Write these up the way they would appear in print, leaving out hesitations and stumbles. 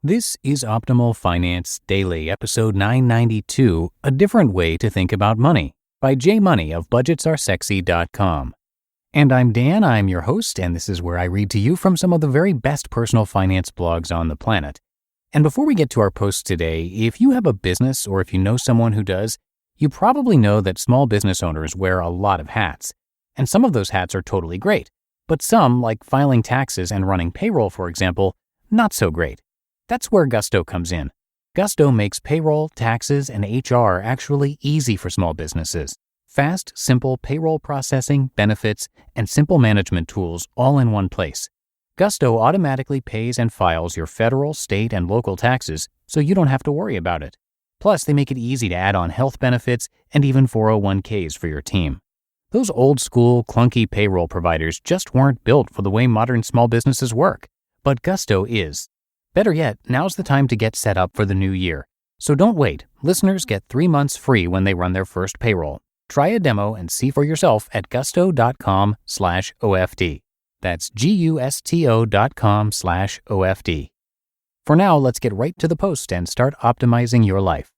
This is Optimal Finance Daily, episode 992, A Different Way to Think About Money, by J Money of budgetsaresexy.com. And I'm Dan, I'm your host, and this is where I read to you from some of the very best personal finance blogs on the planet. And before we get to our post today, if you have a business or if you know someone who does, you probably know that small business owners wear a lot of hats. And some of those hats are totally great, but some, like filing taxes and running payroll, for example, not so great. That's where Gusto comes in. Gusto makes payroll, taxes, and HR actually easy for small businesses. Fast, simple payroll processing, benefits, and simple management tools all in one place. Gusto automatically pays and files your federal, state, and local taxes, so you don't have to worry about it. Plus, they make it easy to add on health benefits and even 401ks for your team. Those old-school, clunky payroll providers just weren't built for the way modern small businesses work. But Gusto is. Better yet, now's the time to get set up for the new year. So don't wait. Listeners get 3 months free when they run their first payroll. Try a demo and see for yourself at gusto.com/OFD. That's GUSTO.com/OFD. For now, let's get right to the post and start optimizing your life.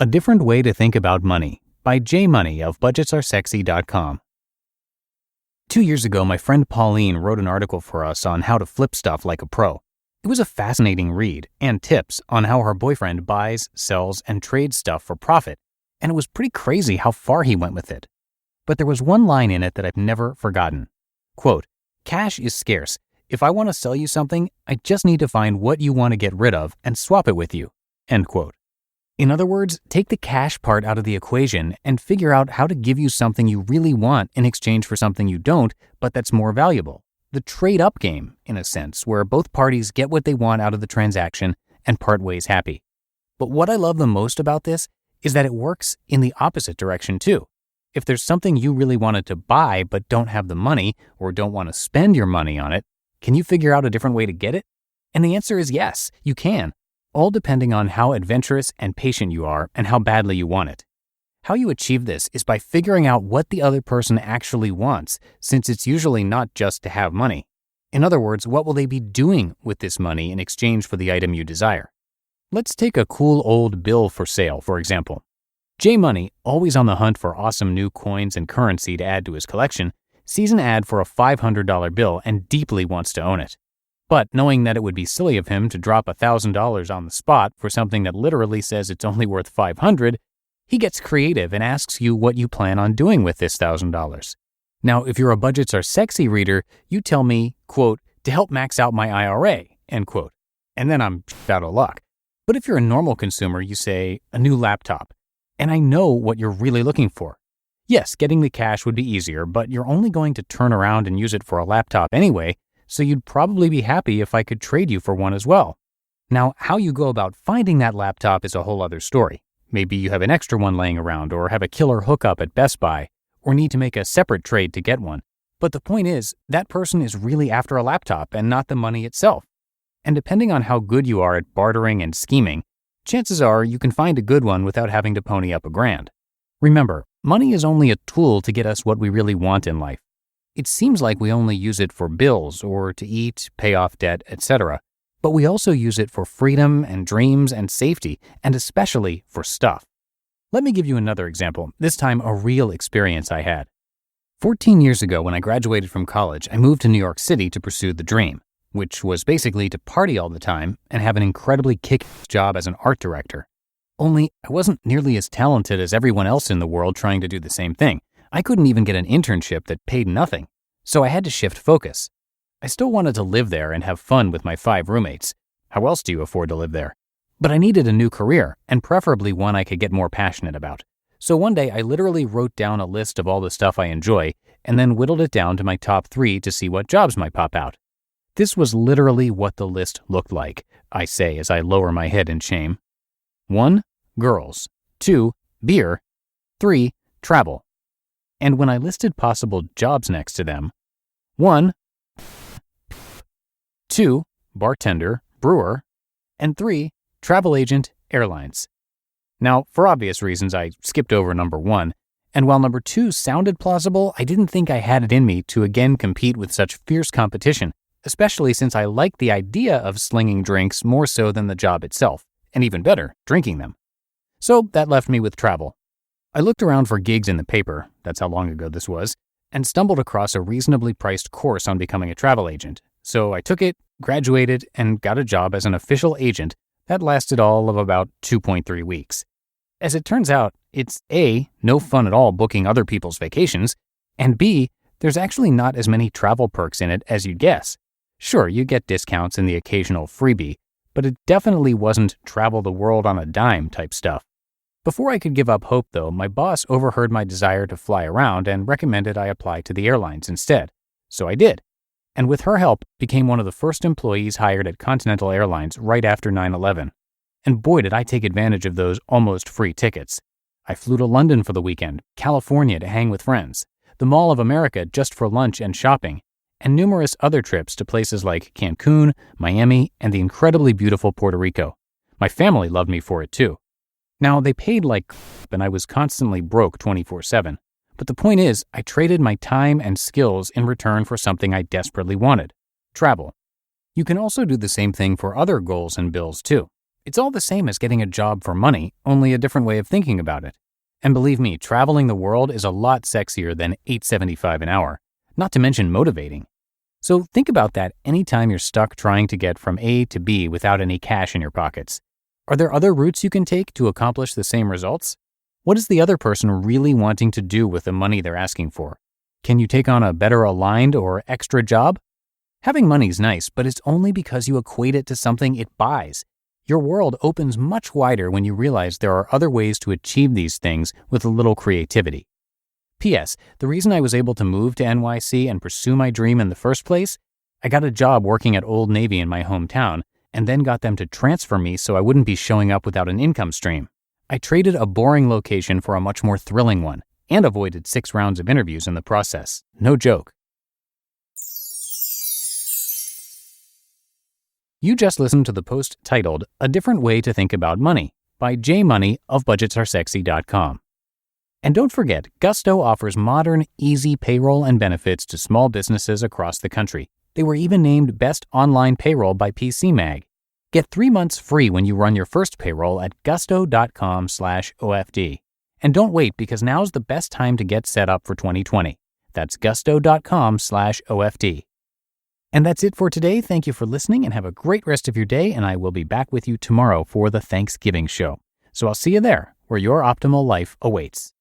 A Different Way to Think About Money, by J Money of budgetsaresexy.com. 2 years ago, my friend Pauline wrote an article for us on how to flip stuff like a pro. It was a fascinating read and tips on how her boyfriend buys, sells, and trades stuff for profit, and it was pretty crazy how far he went with it. But there was one line in it that I've never forgotten. Quote, "Cash is scarce. If I want to sell you something, I just need to find what you want to get rid of and swap it with you." End quote. In other words, take the cash part out of the equation and figure out how to give you something you really want in exchange for something you don't, but that's more valuable. The trade-up game, in a sense, where both parties get what they want out of the transaction and part ways happy. But what I love the most about this is that it works in the opposite direction too. If there's something you really wanted to buy but don't have the money or don't want to spend your money on it, can you figure out a different way to get it? And the answer is yes, you can. All depending on how adventurous and patient you are and how badly you want it. How you achieve this is by figuring out what the other person actually wants, since it's usually not just to have money. In other words, what will they be doing with this money in exchange for the item you desire? Let's take a cool old bill for sale, for example. J Money, always on the hunt for awesome new coins and currency to add to his collection, sees an ad for a $500 bill and deeply wants to own it. But knowing that it would be silly of him to drop $1,000 on the spot for something that literally says it's only worth $500, he gets creative and asks you what you plan on doing with this $1,000. Now, if you're a Budgets Are Sexy reader, you tell me, quote, "to help max out my IRA," end quote. And then I'm out of luck. But if you're a normal consumer, you say, "a new laptop." And I know what you're really looking for. Yes, getting the cash would be easier, but you're only going to turn around and use it for a laptop anyway, so you'd probably be happy if I could trade you for one as well. Now, how you go about finding that laptop is a whole other story. Maybe you have an extra one laying around or have a killer hookup at Best Buy or need to make a separate trade to get one. But the point is, that person is really after a laptop and not the money itself. And depending on how good you are at bartering and scheming, chances are you can find a good one without having to pony up $1,000. Remember, money is only a tool to get us what we really want in life. It seems like we only use it for bills or to eat, pay off debt, etc. But we also use it for freedom and dreams and safety, and especially for stuff. Let me give you another example, this time a real experience I had. 14 years ago, when I graduated from college, I moved to New York City to pursue the dream, which was basically to party all the time and have an incredibly kick-ass job as an art director. Only I wasn't nearly as talented as everyone else in the world trying to do the same thing. I couldn't even get an internship that paid nothing, so I had to shift focus. I still wanted to live there and have fun with my 5 roommates. How else do you afford to live there? But I needed a new career, and preferably one I could get more passionate about. So one day I literally wrote down a list of all the stuff I enjoy, and then whittled it down to my top 3 to see what jobs might pop out. This was literally what the list looked like, I say as I lower my head in shame. 1. Girls. 2. Beer. 3. Travel. And when I listed possible jobs next to them, 1, 2, bartender, brewer, and 3, travel agent, airlines. Now, for obvious reasons, I skipped over number 1, And while number 2 sounded plausible, I didn't think I had it in me to again compete with such fierce competition, especially since I liked the idea of slinging drinks more so than the job itself, and even better, drinking them. So that left me with travel. I looked around for gigs in the paper, that's how long ago this was, and stumbled across a reasonably priced course on becoming a travel agent. So I took it, graduated, and got a job as an official agent that lasted all of about 2.3 weeks. As it turns out, it's A, no fun at all booking other people's vacations, and B, there's actually not as many travel perks in it as you'd guess. Sure, you get discounts and the occasional freebie, but it definitely wasn't travel the world on a dime type stuff. Before I could give up hope, though, my boss overheard my desire to fly around and recommended I apply to the airlines instead. So I did, and with her help, became one of the first employees hired at Continental Airlines right after 9/11. And boy, did I take advantage of those almost free tickets. I flew to London for the weekend, California to hang with friends, the Mall of America just for lunch and shopping, and numerous other trips to places like Cancun, Miami, and the incredibly beautiful Puerto Rico. My family loved me for it too. Now, they paid like and I was constantly broke 24/7. But the point is, I traded my time and skills in return for something I desperately wanted: travel. You can also do the same thing for other goals and bills too. It's all the same as getting a job for money, only a different way of thinking about it. And believe me, traveling the world is a lot sexier than $8.75 an hour, not to mention motivating. So think about that anytime you're stuck trying to get from A to B without any cash in your pockets. Are there other routes you can take to accomplish the same results? What is the other person really wanting to do with the money they're asking for? Can you take on a better aligned or extra job? Having money's nice, but it's only because you equate it to something it buys. Your world opens much wider when you realize there are other ways to achieve these things with a little creativity. P.S. The reason I was able to move to NYC and pursue my dream in the first place, I got a job working at Old Navy in my hometown, and then got them to transfer me so I wouldn't be showing up without an income stream. I traded a boring location for a much more thrilling one, and avoided 6 rounds of interviews in the process. No joke. You just listened to the post titled "A Different Way to Think About Money" by J Money of budgetsaresexy.com. And don't forget, Gusto offers modern, easy payroll and benefits to small businesses across the country. They were even named Best Online Payroll by PC Mag. Get 3 months free when you run your first payroll at gusto.com/OFD. And don't wait, because now's the best time to get set up for 2020. That's gusto.com/OFD. And that's it for today. Thank you for listening and have a great rest of your day, and I will be back with you tomorrow for the Thanksgiving show. So I'll see you there, where your optimal life awaits.